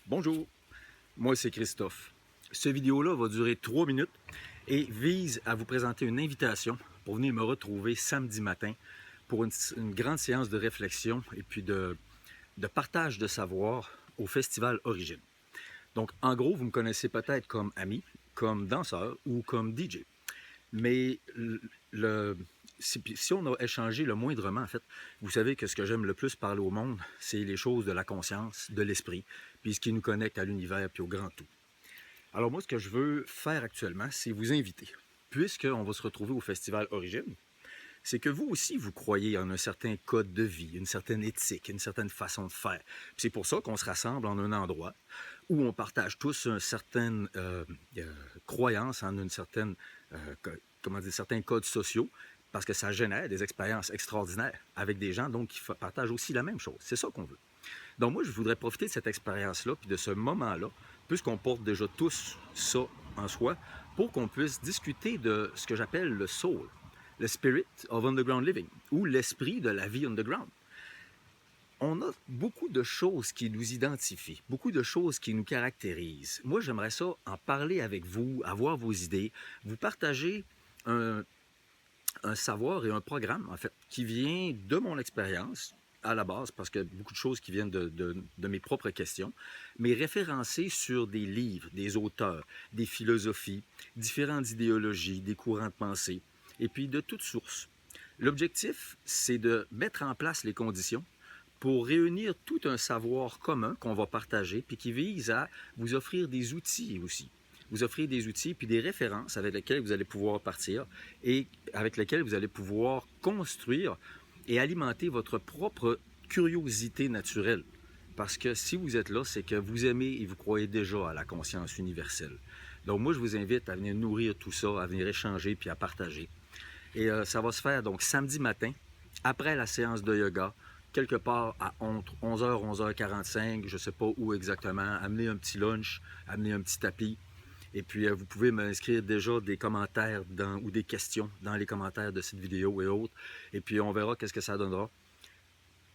Bonjour, moi c'est Christophe. Cette vidéo-là va durer 3 minutes et vise à vous présenter une invitation pour venir me retrouver samedi matin pour une grande séance de réflexion et puis de partage de savoir au Festival Origine. Donc en gros, vous me connaissez peut-être comme ami, comme danseur ou comme DJ. Mais si on a échangé le moindrement, en fait, vous savez que ce que j'aime le plus parler au monde, c'est les choses de la conscience, de l'esprit, puis ce qui nous connecte à l'univers puis au grand tout. Alors moi, ce que je veux faire actuellement, c'est vous inviter. Puisqu'on va se retrouver au Festival Origine, c'est que vous aussi, vous croyez en un certain code de vie, une certaine éthique, une certaine façon de faire. C'est pour ça qu'on se rassemble en un endroit où on partage tous une certaine croyance en une certaine, certains codes sociaux, parce que ça génère des expériences extraordinaires avec des gens donc, qui partagent aussi la même chose. C'est ça qu'on veut. Donc moi, je voudrais profiter de cette expérience-là, puis de ce moment-là, puisqu'on porte déjà tous ça en soi, pour qu'on puisse discuter de ce que j'appelle le soul, le spirit of underground living, ou l'esprit de la vie underground. On a beaucoup de choses qui nous identifient, beaucoup de choses qui nous caractérisent. Moi, j'aimerais ça en parler avec vous, avoir vos idées, vous partager un savoir et un programme, en fait, qui vient de mon expérience, à la base, parce que beaucoup de choses qui viennent de mes propres questions, mais référencées sur des livres, des auteurs, des philosophies, différentes idéologies, des courants de pensée, et puis de toutes sources. L'objectif, c'est de mettre en place les conditions pour réunir tout un savoir commun qu'on va partager, puis qui vise à vous offrir des outils aussi. Vous offrir des outils puis des références avec lesquelles vous allez pouvoir partir et avec lesquelles vous allez pouvoir construire et alimenter votre propre curiosité naturelle. Parce que si vous êtes là, c'est que vous aimez et vous croyez déjà à la conscience universelle. Donc moi, je vous invite à venir nourrir tout ça, à venir échanger puis à partager. Et ça va se faire donc samedi matin, après la séance de yoga, quelque part à entre 11h, 11h45, je ne sais pas où exactement, amener un petit lunch, amener un petit tapis. Et puis, vous pouvez m'inscrire déjà des commentaires ou des questions dans les commentaires de cette vidéo et autres. Et puis, on verra qu'est-ce que ça donnera.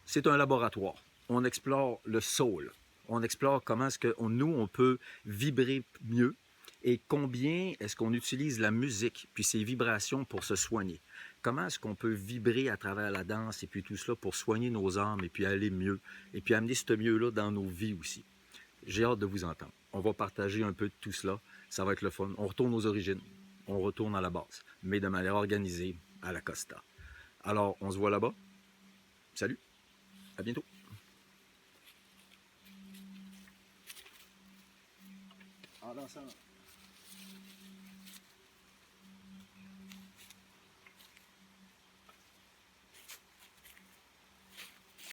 C'est un laboratoire. On explore le soul. On explore comment est-ce que nous, on peut vibrer mieux et combien est-ce qu'on utilise la musique puis ses vibrations pour se soigner. Comment est-ce qu'on peut vibrer à travers la danse et puis tout cela pour soigner nos âmes et puis aller mieux et puis amener ce mieux-là dans nos vies aussi. J'ai hâte de vous entendre. On va partager un peu de tout cela. Ça va être le fun. On retourne aux origines. On retourne à la base, mais de manière organisée à la Costa. Alors, on se voit là-bas. Salut! À bientôt. En dansant.